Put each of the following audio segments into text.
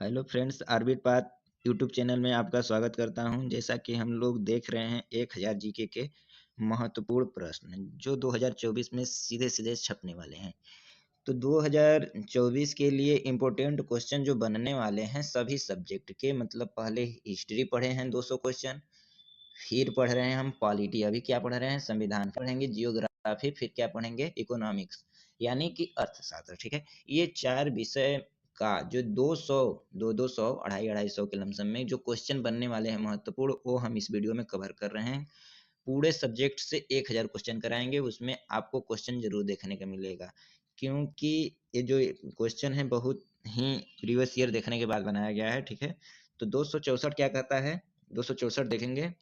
Hello friends, orbit path YouTube channel में आपका स्वागत करता हूं। जैसा कि हम लोग देख रहे हैं 1000 जीके के महत्वपूर्ण प्रश्न जो 2024 में सीधे सीधे छपने वाले हैं। तो 2024 के लिए इम्पोर्टेंट क्वेश्चन जो बनने वाले हैं सभी सब्जेक्ट के, मतलब पहले हिस्ट्री पढ़े हैं 200 क्वेश्चन, फिर पढ़ रहे हैं हम पॉलिटी, अभी क्या पढ़ रहे हैं संविधान, पढ़ेंगे जियोग्राफी, फिर क्या पढ़ेंगे इकोनॉमिक्स यानी कि अर्थशास्त्र। ठीक है, ये 4 विषय का जो 200 200 अढ़ाई अढ़ाई सौ के लमसम में जो क्वेश्चन बनने वाले हैं महत्वपूर्ण, वो हम इस वीडियो में कवर कर रहे हैं। पूरे सब्जेक्ट से 1000 क्वेश्चन कराएंगे, उसमें आपको क्वेश्चन जरूर देखने का मिलेगा, क्योंकि ये जो क्वेश्चन है बहुत ही प्रीवियस ईयर देखने के बाद बनाया गया है। ठीक है, तो 264 क्या कहता है, 264 देखेंगे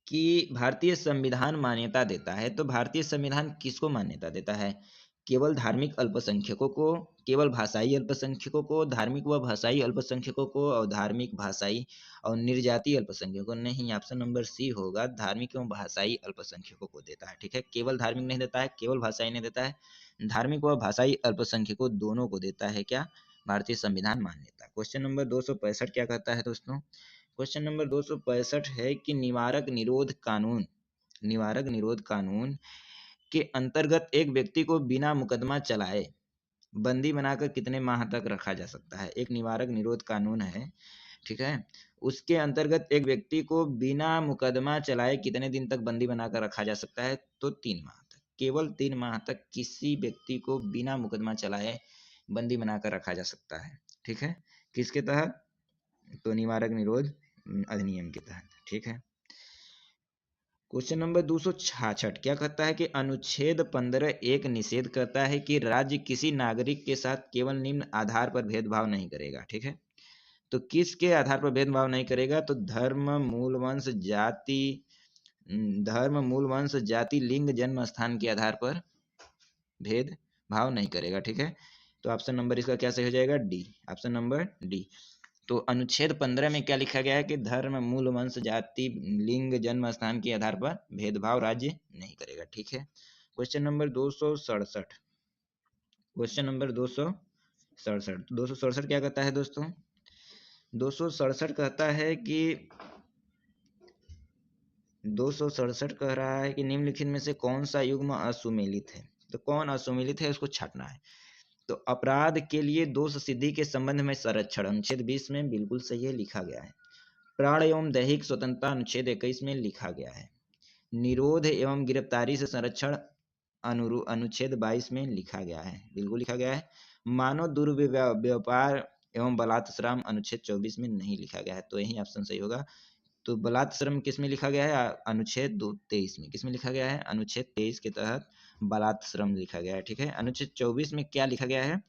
कि भारतीय संविधान मान्यता देता है। तो भारतीय संविधान किसको मान्यता देता है? केवल धार्मिक अल्पसंख्यकों को, केवल भाषाई अल्पसंख्यकों को, धार्मिक व भाषाई अल्पसंख्यकों को, और धार्मिक भाषाई और निर्जातीय अल्पसंख्यकों नहीं। ऑप्शन नंबर सी होगा, धार्मिक एवं भाषाई अल्पसंख्यकों को देता है। ठीक है, केवल धार्मिक नहीं देता है, केवल भाषाई नहीं देता है, धार्मिक व भाषाई अल्पसंख्यकों दोनों को देता है क्या? भारतीय संविधान मान्यता। क्वेश्चन नंबर 265 क्या कहता है दोस्तों? क्वेश्चन नंबर 265 है कि निवारक निरोध कानून के अंतर्गत एक व्यक्ति को बिना मुकदमा चलाए बंदी बनाकर कितने माह तक रखा जा सकता है? एक निवारक निरोध कानून है, ठीक है, उसके अंतर्गत एक व्यक्ति को बिना मुकदमा चलाए कितने दिन तक बंदी बनाकर रखा जा सकता है? तो 3 माह तक, केवल 3 माह तक किसी व्यक्ति को बिना मुकदमा चलाए बंदी बनाकर रखा जा सकता है। ठीक है, किसके तहत? तो निवारक निरोध अधिनियम के तहत। ठीक है, क्वेश्चन नंबर 266 क्या कहता है कि अनुच्छेद 15 एक निषेध करता है कि राज्य किसी नागरिक के साथ केवल निम्न आधार पर भेदभाव नहीं करेगा। ठीक है, तो किसके आधार पर भेदभाव नहीं करेगा? तो धर्म, मूल वंश, जाति, लिंग, जन्म स्थान के आधार पर भेदभाव नहीं करेगा। ठीक है, तो ऑप्शन नंबर इसका क्या सही हो जाएगा? D, option number D. तो अनुच्छेद 15 में क्या लिखा गया है कि धर्म, मूल वंश, जाति, लिंग, जन्म स्थान के आधार पर भेदभाव राज्य नहीं करेगा। ठीक है, क्वेश्चन नंबर 267, क्वेश्चन नंबर 267 क्या कहता है दोस्तों? 267 कहता है कि 267 कह रहा है कि निम्नलिखित में से कौन सा युग्म असुमेलित है? तो कौन असुमेलित है उसको छांटना है। तो अपराध के लिए दोष सिद्धि के संबंध में संरक्षण अनुच्छेद 20 में बिल्कुल सही है, लिखा गया है। प्राण एवं दैहिक स्वतंत्रता अनुच्छेद 21 में लिखा गया है। निरोध एवं गिरफ्तारी से संरक्षण अनुच्छेद 22 में लिखा गया है, बिल्कुल लिखा गया है। मानव दुर्व्यापार एवं बलात्श्रम अनुच्छेद 24 में नहीं लिखा गया है, तो यही ऑप्शन सही होगा। तो बलात्श्रम किस में लिखा गया है? अनुच्छेद 23 में। किस में लिखा गया है? अनुच्छेद 23 के तहत बलात्श्रम लिखा गया है। ठीक है, अनुच्छेद 24 में क्या लिखा गया है?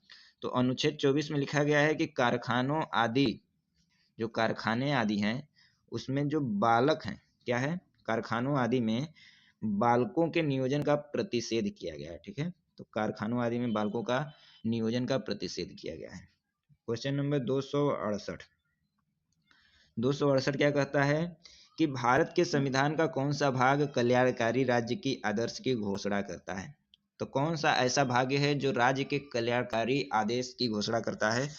तो अनुच्छेद 24 में लिखा गया है कि कारखानों आदि, जो कारखाने आदि हैं उसमें जो बालक हैं, क्या है? कारखानों आदि में बालकों के नियोजन का प्रतिषेध किया गया है। ठीक है, तो कारखानों आदि में बालकों का नियोजन का प्रतिषेध किया गया है। क्वेश्चन नंबर 268, 268 क्या कहता है कि भारत के संविधान का कौन सा भाग कल्याणकारी राज्य की आदर्श की घोषणा करता है? तो कौन सा ऐसा भाग है जो राज्य के कल्याणकारी आदेश की घोषणा करता है?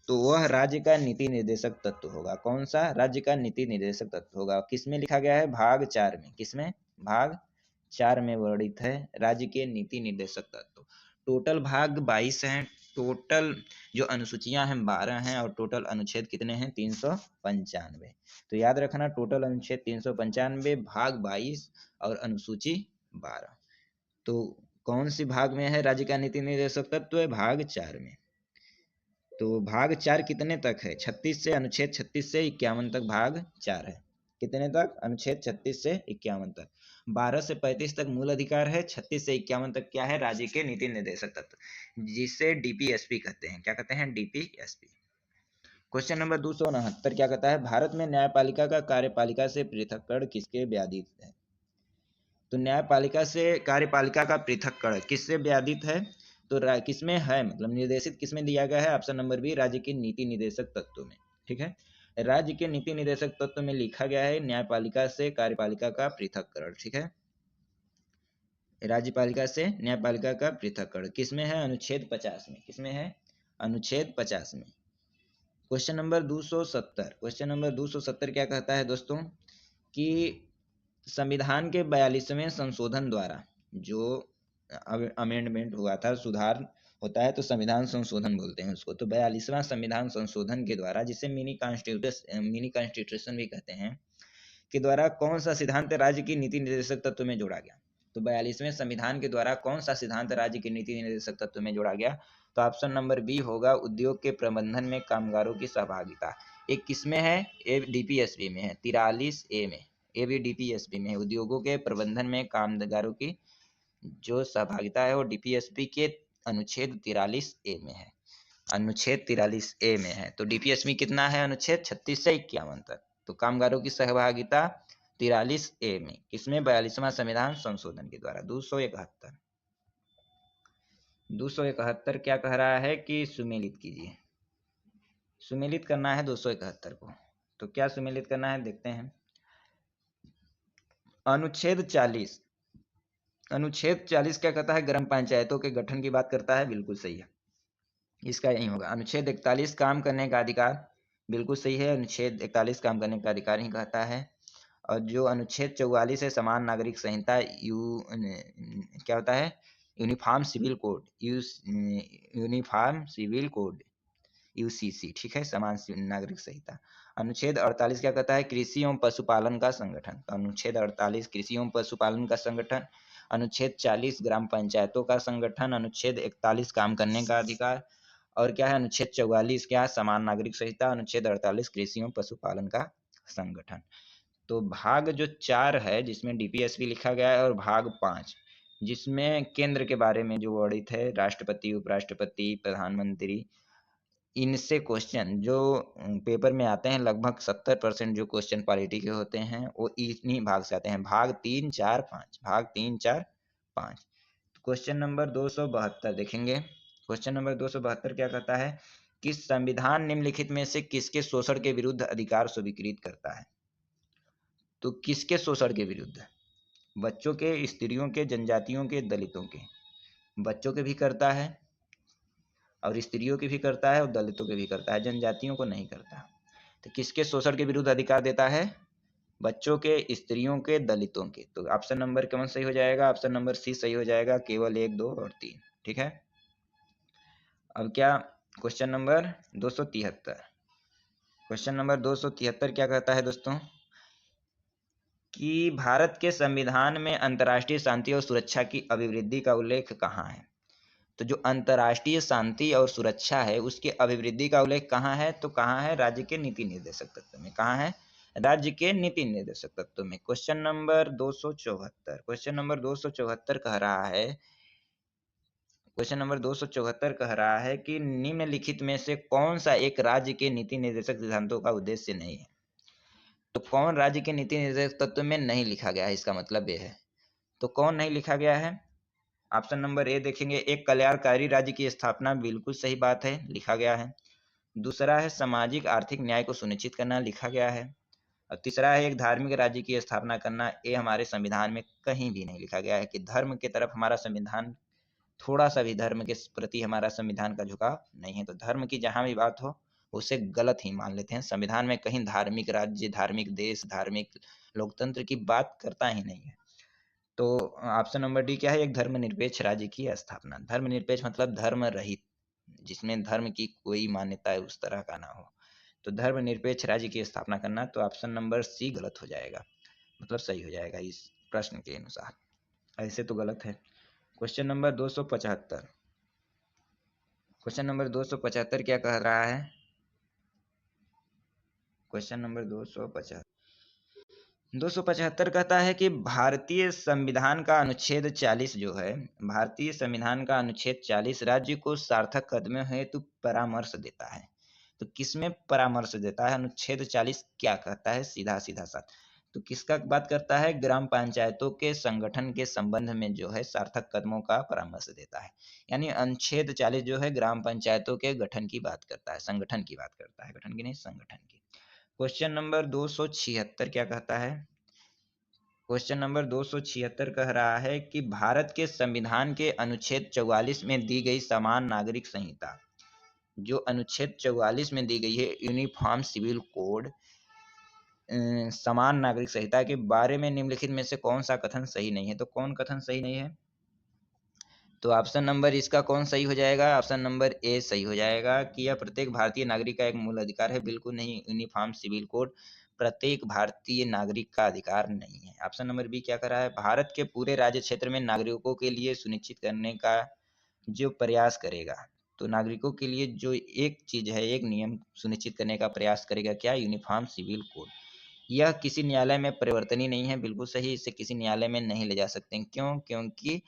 तो वह राज्य का नीति निर्देशक तत्व होगा। कौन सा? राज्य का नीति निर्देशक तत्व होगा। किसमें लिखा गया है? भाग 4 में। किसमें? भाग 4 में वर्णित है राज्य के नीति निर्देशक तत्व। टोटल भाग 22 हैं, टोटल जो अनुसूचियां हैं 12 हैं, और टोटल अनुच्छेद कितने हैं? 395। तो याद रखना, टोटल अनुच्छेद 395, भाग 22 और अनुसूची 12। तो कौन सी भाग में है राज्य का नीति निर्देशक तत्व? है भाग 4 में। तो भाग 4 कितने तक है? 36 से, अनुच्छेद 36 से 51 तक भाग 4 है। कितने तक? अनुच्छेद 36 से 51 तक। 12 से 35 तक मूल अधिकार है, 36 से 51 तक क्या है? राज्य के नीति निर्देशक तत्व, जिसे डीपीएसपी कहते हैं। क्या कहते हैं? डीपीएसपी। क्वेश्चन नंबर 269 क्या कहता है? भारत में न्यायपालिका का कार्यपालिका से पृथक्करण किसके व्याधित है? तो न्यायपालिका से कार्यपालिका का पृथक्करण किससे व्याधित है? तो किसमें है, मतलब निर्देशित किसमें दिया गया है? ऑप्शन नंबर बी, राज्य के नीति निर्देशक तत्व में। ठीक है, राज्य के नीति निर्देशक तत्व में लिखा गया है न्यायपालिका से कार्यपालिका का पृथक्करण। ठीक है, राज्यपालिका से न्यायपालिका का पृथक्करण किसमें है? अनुच्छेद 50 में। किसमें है? अनुच्छेद 50 में। क्वेश्चन नंबर 270, क्वेश्चन नंबर 270 क्या कहता है दोस्तों कि संविधान के 42वें संशोधन द्वारा जो अमेंडमेंट हुआ था, सुधार होता है तो संविधान संशोधन बोलते हैं उसको, तो 42वां संविधान संशोधन के द्वारा, जिसे मिनी कॉन्स्टिट्यूशन भी कहते हैं, के द्वारा कौन सा सिद्धांत राज्य की नीति निर्देशक तत्व में जोड़ा गया? तो 42वें संविधान के द्वारा कौन सा सिद्धांत राज्य की नीति निर्देशक तत्व में जोड़ा गया? तो ऑप्शन नंबर बी होगा, उद्योग के प्रबंधन में कामगारों की सहभागिता। एक किसमें है? ए डीपीएसबी में है, 43A में। ए भी डीपीएसबी में है। उद्योगों के प्रबंधन में कामगारों की जो सहभागिता है वो डीपीएसबी के अनुच्छेद 43A में है। अनुच्छेद 43A में है। तो डीपीएसबी कितना है? अनुच्छेद 36 से 51 तक। तो कामगारों की सहभागिता 43A में, किसमें? 42वां संविधान संशोधन के द्वारा। 271 क्या कह रहा है कि सुमेलित कीजिए। सुमेलित करना है 271 को। तो क्या सुमेलित करना है देखते हैं। अनुच्छेद 40, अनुच्छेद 40 क्या कहता है? ग्राम पंचायतों के गठन की बात करता है। बिल्कुल सही है, इसका यही होगा। अनुच्छेद 41 काम करने का अधिकार, बिल्कुल सही है, अनुच्छेद 41 काम करने का अधिकार ही कहता है। और जो अनुच्छेद 44 है, समान नागरिक संहिता, क्या होता है? Uniform civil code, uniform civil code, UCC, ठीक है, समान नागरिक संहिता। अनुच्छेद 48 क्या कहता है? कृषि एवं पशुपालन का संगठन। अनुच्छेद 48 कृषि एवं पशुपालन का संगठन। अनुच्छेद 40 ग्राम पंचायतों का संगठन। अनुच्छेद 41 काम करने का अधिकार। और क्या है? अनुच्छेद 44 क्या है? समान नागरिक संहिता। अनुच्छेद 48 कृषि एवं पशुपालन का संगठन। तो भाग जो 4 है जिसमें डीपीएसपी लिखा गया है, और भाग 5 जिसमें केंद्र के बारे में जो वर्णित है, राष्ट्रपति, उपराष्ट्रपति, प्रधानमंत्री, इनसे क्वेश्चन जो पेपर में आते हैं, लगभग 70% जो क्वेश्चन पॉलिटी के होते हैं वो इन्हीं भाग से आते हैं। भाग 3, 4, 5, भाग 3, 4, 5। क्वेश्चन नंबर 272 देखेंगे। क्वेश्चन नंबर 272 क्या कहता है कि संविधान निम्नलिखित में से किसके शोषण के विरुद्ध अधिकार स्वीकृत करता है? तो किसके शोषण के विरुद्ध? बच्चों के, स्त्रियों के, जनजातियों के, दलितों के। बच्चों के भी करता है, और स्त्रियों के भी करता है, और दलितों के भी करता है, जनजातियों को नहीं करता। तो किसके शोषण के विरुद्ध अधिकार देता है? बच्चों के, स्त्रियों के, दलितों के। तो ऑप्शन नंबर कौन सही हो जाएगा? ऑप्शन नंबर सी सही हो जाएगा, केवल 1, 2 और 3। ठीक है। अब क्या? क्वेश्चन नंबर 273, क्वेश्चन नंबर 273 क्या कहता है दोस्तों कि भारत के संविधान में अंतर्राष्ट्रीय शांति और सुरक्षा की अभिवृद्धि का उल्लेख कहाँ है? तो जो अंतर्राष्ट्रीय शांति और सुरक्षा है उसकी अभिवृद्धि का उल्लेख कहाँ है? तो कहाँ है? राज्य के नीति निर्देशक तत्व में। कहाँ है? राज्य के नीति निर्देशक तत्व में। क्वेश्चन नंबर 274, क्वेश्चन नंबर 274 कह रहा है, क्वेश्चन नंबर 274 कह रहा है कि निम्नलिखित में से कौन सा एक राज्य के नीति निर्देशक सिद्धांतों का उद्देश्य नहीं है? तो कौन राज्य के नीति निर्देशक तत्व में नहीं लिखा गया है, इसका मतलब यह है। तो कौन नहीं लिखा गया है? ऑप्शन नंबर ए देखेंगे, एक कल्याणकारी राज्य की स्थापना, बिल्कुल सही बात है, लिखा गया है। दूसरा है सामाजिक आर्थिक न्याय को सुनिश्चित करना, लिखा गया है। और तीसरा है एक धार्मिक राज्य की स्थापना करना। ये हमारे संविधान में कहीं भी नहीं लिखा गया है कि धर्म की तरफ हमारा संविधान, थोड़ा सा भी धर्म के प्रति हमारा संविधान का झुकाव नहीं है। तो धर्म की जहां भी बात हो उसे गलत ही मान लेते हैं। संविधान में कहीं धार्मिक राज्य, धार्मिक देश, धार्मिक लोकतंत्र की बात करता ही नहीं है। तो ऑप्शन नंबर डी क्या है? एक धर्मनिरपेक्ष राज्य की स्थापना। धर्मनिरपेक्ष मतलब धर्म रहित, जिसमें धर्म की कोई मान्यता है उस तरह का ना हो। तो धर्मनिरपेक्ष राज्य की स्थापना करना। तो ऑप्शन नंबर सी गलत हो जाएगा, मतलब सही हो जाएगा इस प्रश्न के अनुसार। ऐसे तो गलत है। क्वेश्चन नंबर 275, क्वेश्चन नंबर 275 क्या कह रहा है? क्वेश्चन नंबर 275 कहता है कि भारतीय संविधान का अनुच्छेद 40 जो है, भारतीय संविधान का अनुच्छेद 40 राज्य को सार्थक कदमों हेतु परामर्श देता है। तो किसमें परामर्श देता है? अनुच्छेद 40 क्या कहता है? सीधा सीधा साथ तो किसका बात करता है? ग्राम पंचायतों के संगठन के संबंध में जो है सार्थक कदमों का परामर्श देता है। यानी अनुच्छेद 40 जो है ग्राम पंचायतों के गठन की बात करता है, संगठन की बात करता है, गठन की नहीं, संगठन की। क्वेश्चन नंबर 276 क्या कहता है? क्वेश्चन नंबर 276 कह रहा है कि भारत के संविधान के अनुच्छेद 44 में दी गई समान नागरिक संहिता, जो अनुच्छेद 44 में दी गई है यूनिफॉर्म सिविल कोड समान नागरिक संहिता के बारे में निम्नलिखित में से कौन सा कथन सही नहीं है? तो कौन कथन सही नहीं है? तो ऑप्शन नंबर इसका कौन सही हो जाएगा? ऑप्शन नंबर ए सही हो जाएगा कि यह प्रत्येक भारतीय नागरिक का एक मूल अधिकार है। बिल्कुल नहीं, यूनिफॉर्म सिविल कोड प्रत्येक भारतीय नागरिक का अधिकार नहीं है। ऑप्शन नंबर बी क्या कर रहा है? भारत के पूरे राज्य क्षेत्र में नागरिकों के लिए सुनिश्चित करने का जो प्रयास करेगा, तो नागरिकों के लिए जो एक चीज है, एक नियम सुनिश्चित करने का प्रयास करेगा, क्या? Uniform civil code. यह किसी न्यायालय में परिवर्तनीय नहीं है। बिल्कुल सही, इसे किसी न्यायालय में नहीं ले जा सकते हैं। क्यों? क्योंकि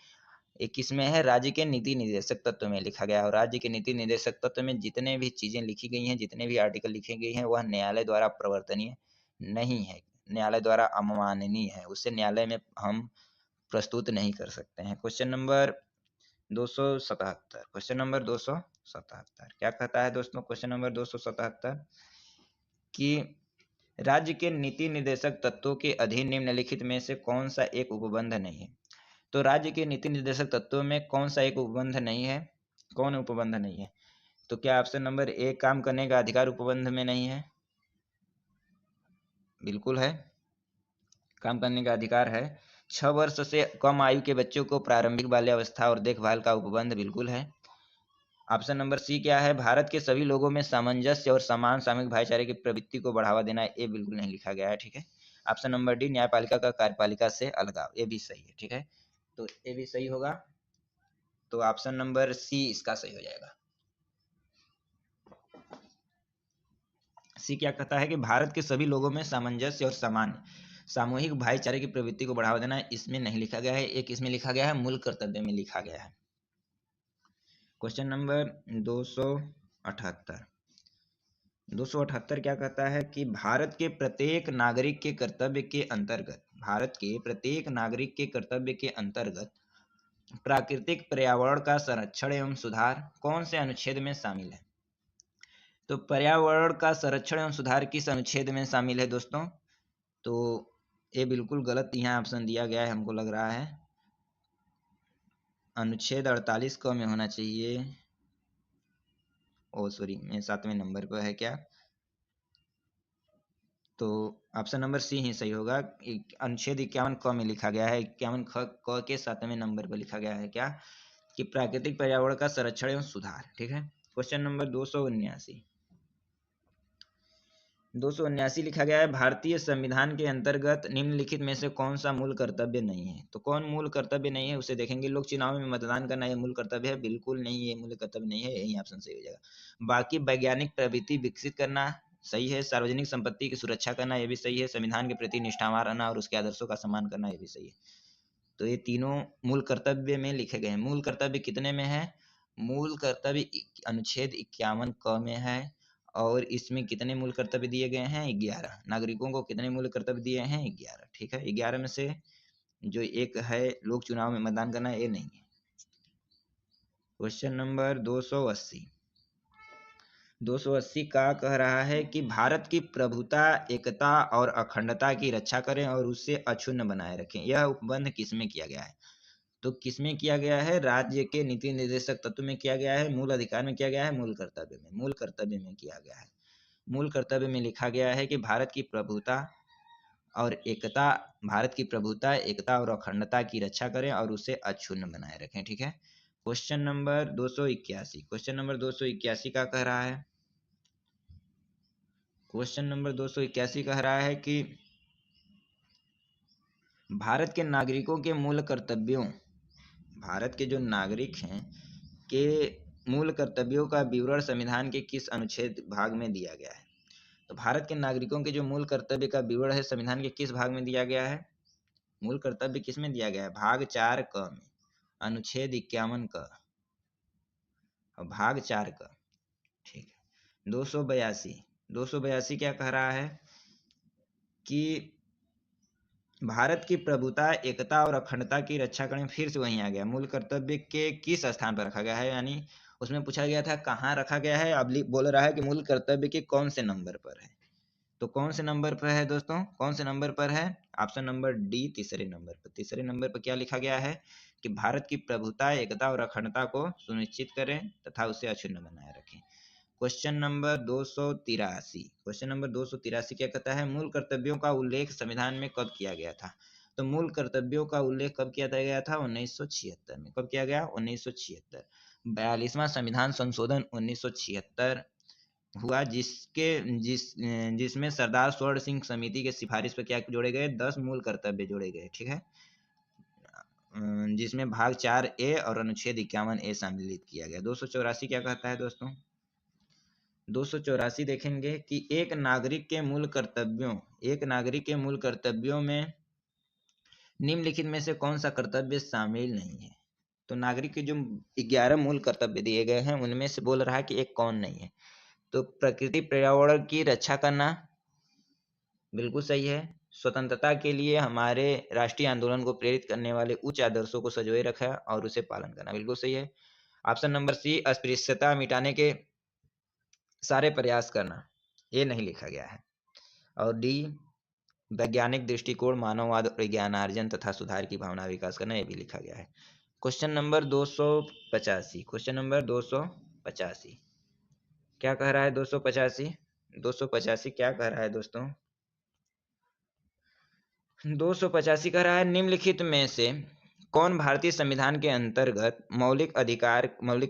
एक इसमें है राज्य के नीति निर्देशक तत्व में लिखा गया है, और राज्य के नीति निर्देशक तत्व में जितने भी चीजें लिखी गई हैं, जितने भी आर्टिकल लिखे गए हैं, वह न्यायालय द्वारा परिवर्तनीय नहीं है, न्यायालय द्वारा अमाननीय है, उसे न्यायालय में हम प्रस्तुत नहीं कर सकते हैं। क्वेश्चन नंबर 277, क्वेश्चन नंबर 277 क्या कहता है दोस्तों? क्वेश्चन नंबर 277 कि राज्य के नीति निर्देशक तत्वों के अधीन निम्नलिखित में से कौन सा एक उपबंध नहीं है? तो राज्य के नीति निर्देशक तत्वों में कौन सा एक उपबंध नहीं है? कौन उपबंध नहीं है? तो क्या ऑप्शन नंबर ए काम करने का अधिकार उपबंध में नहीं है? बिल्कुल है, काम करने का अधिकार है। 6 वर्ष से कम आयु के बच्चों को प्रारंभिक बाल्यावस्था और देखभाल का उपबंध बिल्कुल है। ऑप्शन नंबर सी क्या है? भारत के सभी लोगों में सामंजस्य और समान सामूहिक भाईचारे की प्रवृत्ति को बढ़ावा देना है। ये बिल्कुल नहीं लिखा गया है, ठीक है। ऑप्शन नंबर डी, न्यायपालिका का कार्यपालिका से अलगाव, ये भी सही है, ठीक है। तो ये भी सही होगा, तो ऑप्शन नंबर सी इसका सही हो जाएगा। सी क्या कहता है कि भारत के सभी लोगों में सामंजस्य और समान सामूहिक भाईचारे की प्रवृत्ति को बढ़ावा देना है। इसमें नहीं लिखा गया है, एक इसमें लिखा गया है, मूल कर्तव्य में लिखा गया है। क्वेश्चन नंबर 278, 278 क्या कहता है कि भारत के प्रत्येक नागरिक के कर्तव्य के अंतर्गत, भारत के प्रत्येक नागरिक के कर्तव्य के अंतर्गत प्राकृतिक पर्यावरण का संरक्षण एवं सुधार कौन से अनुच्छेद में शामिल है? तो पर्यावरण का संरक्षण एवं सुधार किस अनुच्छेद में शामिल है दोस्तों? तो ये बिल्कुल गलत यहाँ ऑप्शन दिया गया है, हमको लग रहा है अनुच्छेद 48 क में होना चाहिए। ओ सॉरी, मैं 7वें नंबर पर है क्या? तो ऑप्शन नंबर सी ही सही होगा। अनुच्छेद 51 क में लिखा गया है, 51 क के 7वें नंबर पर लिखा गया है क्या? कि प्राकृतिक पर्यावरण का संरक्षण एवं सुधार, ठीक है। क्वेश्चन नंबर 279, 279 लिखा गया है भारतीय संविधान के अंतर्गत निम्नलिखित में से कौन सा मूल कर्तव्य नहीं है? तो कौन मूल कर्तव्य नहीं है उसे देखेंगे। लोक चुनाव में मतदान करना ये मूल कर्तव्य है? बिल्कुल नहीं, ये मूल कर्तव्य नहीं है, यही ऑप्शन सही हो जाएगा। बाकी वैज्ञानिक प्रवृत्ति विकसित करना सही है, सार्वजनिक संपत्ति की सुरक्षा करना ये भी सही है, संविधान के प्रति निष्ठावान रहना और उसके आदर्शों का सम्मान करना ये भी सही है। तो ये तीनों मूल कर्तव्य में लिखे गए हैं। मूल कर्तव्य कितने में है? मूल कर्तव्य अनुच्छेद 51 क में है, और इसमें कितने मूल कर्तव्य दिए गए हैं? 11। नागरिकों को कितने मूल कर्तव्य दिए हैं? 11, ठीक है। 11 में से जो एक है लोक चुनाव में मतदान करना, ये नहीं है। क्वेश्चन नंबर 280, 280 का कह रहा है कि भारत की प्रभुता, एकता और अखंडता की रक्षा करें और उसे अक्षुण्ण बनाए रखें। यह उपबंध किसमें किया गया है? तो किसमें किया गया है? राज्य के नीति निर्देशक तत्व में किया गया है, मूल अधिकार में किया गया है, मूल कर्तव्य में? मूल कर्तव्य में किया गया है। मूल कर्तव्य में लिखा गया है कि भारत की प्रभुता और एकता, भारत की प्रभुता, एकता और अखंडता की रक्षा करें और उसे अक्षुण्ण बनाए रखें, ठीक है। क्वेश्चन नंबर 281, क्वेश्चन नंबर 281 का कह रहा है, क्वेश्चन नंबर 281 कह रहा है कि भारत के नागरिकों के मूल कर्तव्यों, भारत के जो नागरिक हैं के मूल कर्तव्यों का विवरण संविधान के किस अनुच्छेद भाग में दिया गया है? तो भारत के नागरिकों के जो मूल कर्तव्य का विवरण है संविधान के किस भाग में दिया गया है? मूल कर्तव्य किस में दिया गया है? भाग 4 क में, अनुच्छेद 51 क और भाग 4 क, ठीक है। 282, 282 क्या कह रहा है कि भारत की प्रभुता, एकता और अखंडता की रक्षा करें। फिर से वहीं आ गया, मूल कर्तव्य के किस स्थान पर रखा गया है, यानी उसमें पूछा गया था कहाँ रखा गया है, अब बोल रहा है कि मूल कर्तव्य के कौन से नंबर पर है। तो कौन से नंबर पर है दोस्तों? कौन से नंबर पर है? ऑप्शन नंबर डी, तीसरे नंबर पर। तीसरे नंबर पर क्या लिखा गया है कि भारत की प्रभुता, एकता और अखंडता को सुनिश्चित करें तथा उसे अक्षुण्ण बनाए रखें। Question number 283। क्वेश्चन नंबर 283 क्या कहता है, मूल कर्तव्यों का उल्लेख संविधान में कब किया गया था? तो मूल कर्तव्यों का उल्लेख कब किया गया था? 1976 में। कब किया गया? 1976। 42वां संविधान संशोधन 1976 हुआ, जिसमें सरदार स्वर्ण सिंह समिति के सिफारिश पर क्या जोड़े गए? 10 मूल कर्तव्य जोड़े गए। ठीक है, जिसमें भाग 4A और अनुच्छेद 51A सम्मिलित किया गया। 284 क्या कहता है दोस्तों? 284 देखेंगे कि एक नागरिक के मूल कर्तव्यों में निम्नलिखित में से कौन सा कर्तव्य शामिल नहीं है? तो नागरिक के जो 11 मूल कर्तव्य दिए गए हैं उनमें से बोल रहा है कि एक कौन नहीं है। तो प्रकृति पर्यावरण की रक्षा करना बिल्कुल सही है। स्वतंत्रता के लिए हमारे राष्ट्रीय आंदोलन को प्रेरित करने वाले उच्च आदर्शों को संजोए रखा और उसे पालन करना बिल्कुल सही है। ऑप्शन नंबर सी, अस्पृश्यता मिटाने के सारे प्रयास करना, ये नहीं लिखा गया है। और डी, वैज्ञानिक दृष्टिकोण, मानववाद और ज्ञानार्जन तथा सुधार की भावना विकास करना, ये भी लिखा गया है। Question number 285। क्वेश्चन नंबर 285 क्या कह रहा है? 285 क्या कह रहा है दोस्तों? 285 कह रहा है, निम्नलिखित में से कौन भारतीय संविधान के अंतर्गत मौलिक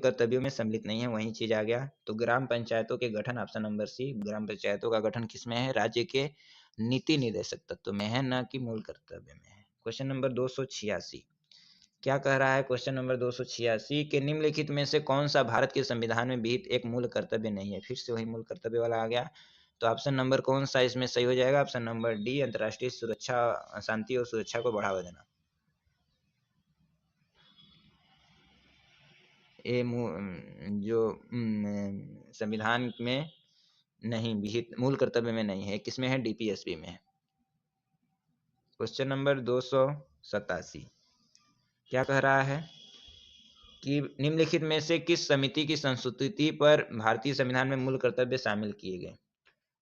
कर्तव्यों में सम्मिलित नहीं है? वही चीज आ गया। तो ग्राम पंचायतों के गठन, ऑप्शन नंबर सी, ग्राम पंचायतों का गठन किसमें है? राज्य के नीति निर्देशक तत्व में है, न कि मूल कर्तव्य में है। क्वेश्चन नंबर 286 क्या कह रहा है? क्वेश्चन नंबर 286 के निम्नलिखित में से कौन सा भारत के संविधान में विहित एक मूल कर्तव्य नहीं है? फिर से वही मूल कर्तव्य वाला आ गया। तो ऑप्शन नंबर कौन सा इसमें सही हो जाएगा? ऑप्शन नंबर डी, अंतर्राष्ट्रीय सुरक्षा, शांति और सुरक्षा को बढ़ावा देना। ये जो संविधान में नहीं विहित, मूल कर्तव्य में नहीं है, किसमें है? डीपीएसपी में है। क्वेश्चन नंबर 287 क्या कह रहा है कि निम्नलिखित में से किस समिति की संस्तुति पर भारतीय संविधान में मूल कर्तव्य शामिल किए गए?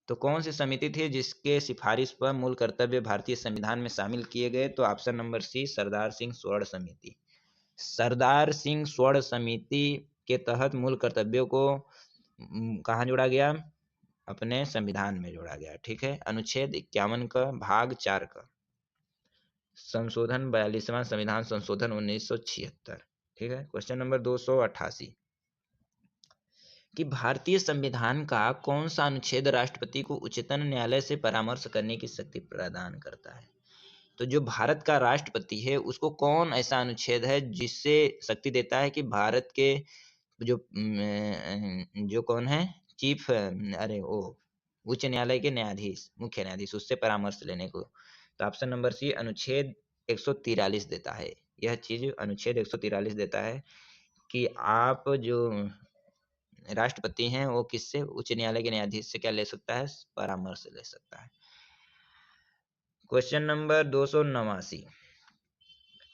तो कौन सी समिति थी जिसके सिफारिश पर मूल कर्तव्य भारतीय संविधान में शामिल किए गए? तो option number C, Sardar Singh स्वर्ण समिति। सरदार सिंह स्वर्ण समिति के तहत मूल कर्तव्यों को कहाँ जोड़ा गया? अपने संविधान में जोड़ा गया। ठीक है, अनुच्छेद 51 का भाग 4 का संशोधन, 42वां संविधान संशोधन 1976। ठीक है, क्वेश्चन नंबर 288 कि भारतीय संविधान का कौन सा अनुच्छेद राष्ट्रपति को उच्चतम न्यायालय से परामर्श करने की शक्ति प्रदान करता है? तो जो भारत का राष्ट्रपति है उसको कौन ऐसा अनुच्छेद है जिससे शक्ति देता है कि भारत के जो कौन है चीफ, अरे वो उच्च न्यायालय के न्यायाधीश, मुख्य न्यायाधीश, उससे परामर्श लेने को? तो ऑप्शन नंबर सी, अनुच्छेद 143 देता है। यह चीज अनुच्छेद 143 देता है कि आप जो राष्ट्रपति हैं वो किससे, उच्च न्यायालय के न्यायाधीश से क्या ले सकता है? परामर्श ले सकता है। क्वेश्चन नंबर 289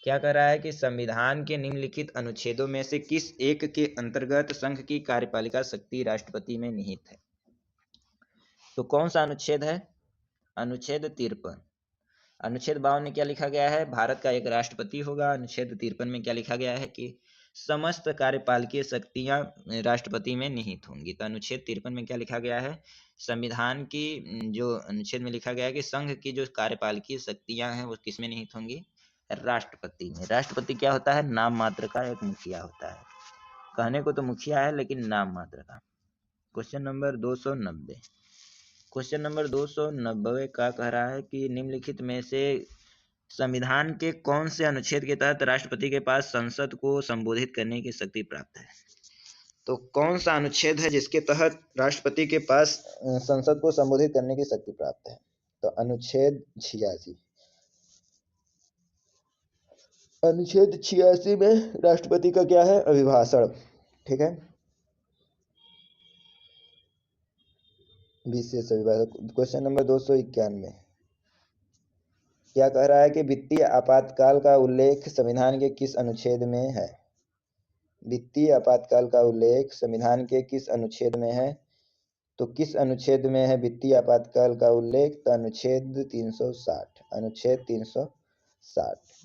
क्या कह रहा है कि संविधान के निम्नलिखित अनुच्छेदों में से किस एक के अंतर्गत संघ की कार्यपालिका शक्ति राष्ट्रपति में निहित है? तो कौन सा अनुच्छेद है? अनुच्छेद 53। अनुच्छेद 52 में क्या लिखा गया है? भारत का एक राष्ट्रपति होगा। अनुच्छेद 53 में क्या लिखा गया है कि समस्त कार्यपालकीय शक्तियां राष्ट्रपति में निहित होंगी। तो अनुच्छेद 53 में क्या लिखा गया है? संविधान की जो अनुच्छेद में लिखा गया है कि संघ की जो कार्यपालकीय शक्तियां हैं वो किसमें निहित होंगी? राष्ट्रपति में। राष्ट्रपति क्या होता है? नाम मात्र का एक मुखिया होता है। कहने को तो मुखिया है लेकिन नाम मात्र का। क्वेश्चन नंबर 290 क्वेश्चन नंबर 290 का कह रहा है कि निम्नलिखित में से संविधान के कौन से अनुच्छेद के तहत राष्ट्रपति के पास संसद को संबोधित करने की शक्ति प्राप्त है? तो कौन सा अनुच्छेद है जिसके तहत राष्ट्रपति के पास संसद को संबोधित करने की शक्ति प्राप्त है? तो अनुच्छेद 86। अनुच्छेद 86 में राष्ट्रपति का क्या है? अभिभाषण। ठीक है, विशेष अभिभाषण। क्वेश्चन नंबर 291 क्या कह रहा है कि वित्तीय आपातकाल का उल्लेख संविधान के किस अनुच्छेद में है? वित्तीय आपातकाल का उल्लेख संविधान के किस अनुच्छेद में है? तो किस अनुच्छेद में है वित्तीय आपातकाल का उल्लेख? तो अनुच्छेद 360। अनुच्छेद 360।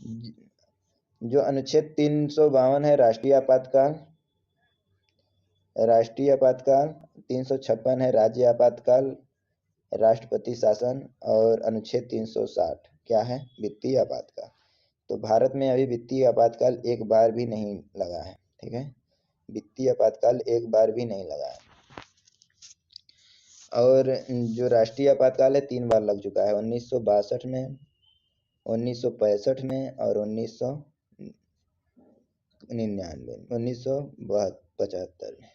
जो अनुच्छेद 352 है राष्ट्रीय आपातकाल, राष्ट्रीय आपातकाल। 356 है राज्य आपातकाल, राष्ट्रपति शासन। और अनुच्छेद 360 क्या है? वित्तीय आपातकाल। तो भारत में अभी वित्तीय आपातकाल एक बार भी नहीं लगा है। ठीक है, वित्तीय आपातकाल एक बार भी नहीं लगा है। और जो राष्ट्रीय आपातकाल है 3 बार लग चुका है, 1962 में, 1965 में और 1975 में।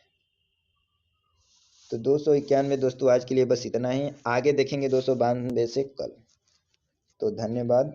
तो 291 दोस्तों आज के लिए बस इतना ही। आगे देखेंगे 292 से कल। तो धन्यवाद।